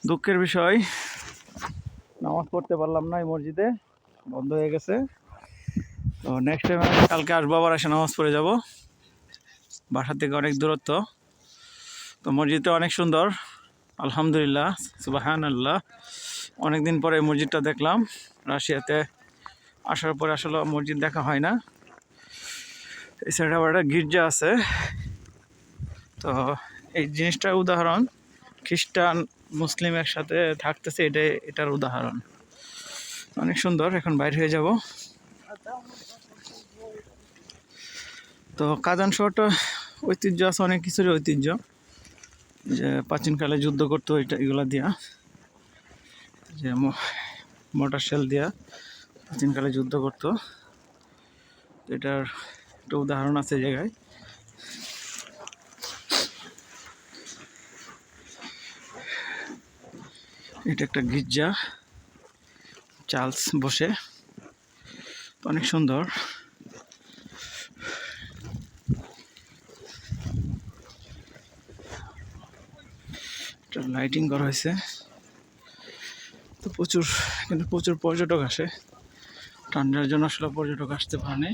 দুঃখের বিষয়, নামাজ পড়তে পারলাম না, এই মসজিদে বন্ধ হয়ে গেছে। তো নেক্সট টাইম কালকে আসবো, আবার এসে নামাজ পড়ে যাব। বাসা থেকে অনেক দূরত্ব। তো মসজিদটা অনেক সুন্দর, আলহামদুলিল্লাহ, সুবহানাল্লাহ। অনেকদিন পরে এই মসজিদটা দেখলাম। রাশিয়াতে আসার পরে আসলে মসজিদ দেখা হয় না। এই সাইডে আবার একটা গির্জা আছে। তো এই জিনিসটার উদাহরণ, খ্রিস্টান মুসলিম একসাথে থাকতেছে, এটার উদাহরণ। অনেক সুন্দর। এখন বাইরে হয়ে যাব। তো কাজান শহরটা ঐতিহ্য আছে, অনেক কিছুরই ঐতিহ্য, যে প্রাচীনকালে যুদ্ধ করতো এগুলা দিয়া, যে মোটর শেল দিয়া প্রাচীনকালে যুদ্ধ করতো। এটার একটা উদাহরণ আছে এই জায়গায়। এটা একটা গির্জা, চার্লস বসে, অনেক সুন্দর। লাইটিং করা হয়েছে। তো কিন্তু প্রচুর পর্যটক আসে। ঠান্ডার জন্য আসলে পর্যটক আসতে পারে।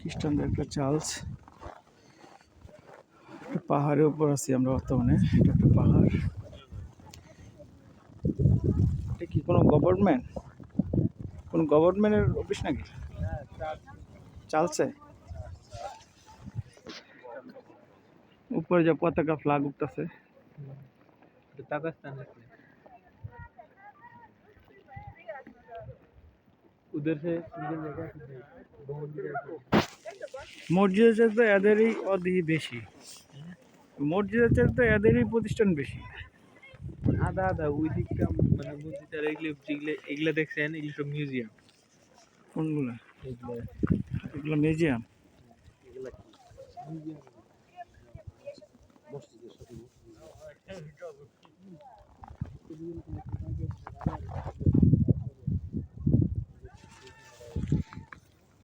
খ্রিস্টানদের একটা চার্লস, পাহাড়ের উপর আছি আমরা বর্তমানে। এটা একটা পাহাড়। এটা কি কোনো গভর্নমেন্টের অফিস নাকি? চালছে উপরে যে পতাকা ফ্ল্যাগ উঠতেছে। মসজিদের চাইতে এদেরই বেশি, মসজিদের চাইতে এদেরই প্রতিষ্ঠান বেশি। আদা আদা ওই দিকটা মানে মসজিদ আর এগুলা দেখছেন, এগুলো সব মিউজিয়াম। কোনগুলা? এগুলা এগুলো মিউজিয়াম। এগুলা মিউজিয়াম মসজিদের সাথে